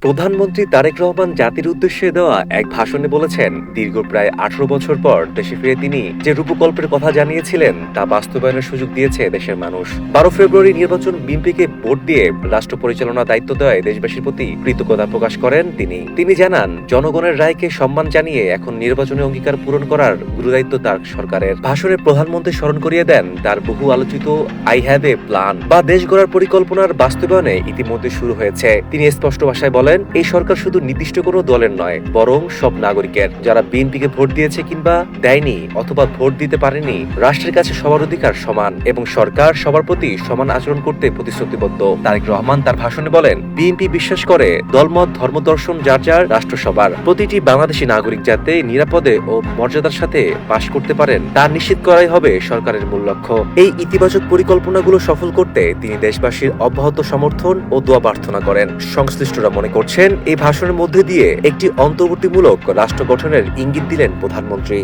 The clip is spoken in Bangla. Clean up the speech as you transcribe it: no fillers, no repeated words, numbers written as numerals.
প্রধানমন্ত্রী তারেক রহমান জাতির উদ্দেশ্যে দেওয়া এক ভাষণে বলেছেন, দীর্ঘ প্রায় 18 বছর পর দেশে ফিরে তিনি যে রূপকল্পের কথা জানিয়েছিলেন তা বাস্তবায়নের সুযোগ দিয়েছে দেশের মানুষ। 12 ফেব্রুয়ারি নির্বাচন বিএনপিকে ভোট দিয়ে রাষ্ট্র পরিচালনার দায়িত্ব দেওয়ায় দেশবাসীর প্রতি কৃতজ্ঞতা প্রকাশ করেন তিনি জানান, জনগণের রায়কে সম্মান জানিয়ে এখন নির্বাচনী অঙ্গীকার পূরণ করার গুরুদায়িত্ব তার সরকারের। ভাষণে প্রধানমন্ত্রী স্মরণ করিয়ে দেন তার বহু আলোচিত আই হ্যাভ এ প্ল্যান বা দেশ গড়ার পরিকল্পনার বাস্তবায়নে ইতিমধ্যে শুরু হয়েছে। তিনি স্পষ্ট ভাষায় বলেন, এই সরকার শুধু নির্দিষ্ট কোনো দলের নয়, বরং সব নাগরিকের। যারা বিএনপিকে ভোট দিয়েছে কিংবা দেয়নি অথবা ভোট দিতে পারেনি, রাষ্ট্রের কাছে সবার অধিকার সমান এবং সরকার সবার প্রতি সমান আচরণ করতে প্রতিশ্রুতিবদ্ধ। তারেক রহমান তার ভাষণে বলেন, বিএনপি বিশ্বাস করে দলমত ধর্মদর্শন যার যার, রাষ্ট্র সবার। প্রতিটি বাংলাদেশী নাগরিক যাতে নিরাপদে ও মর্যাদার সাথে বাস করতে পারেন তা নিশ্চিত করাই হবে সরকারের মূল লক্ষ্য। এই ইতিবাচক পরিকল্পনাগুলো সফল করতে তিনি দেশবাসীর অব্যাহত সমর্থন ও দোয়া প্রার্থনা করেন। সংশ্লিষ্টরা মনে করছেন, এই ভাষণের মধ্যে দিয়ে একটি অন্তর্বর্তীমূলক রাষ্ট্র গঠনের ইঙ্গিত দিলেন প্রধানমন্ত্রী।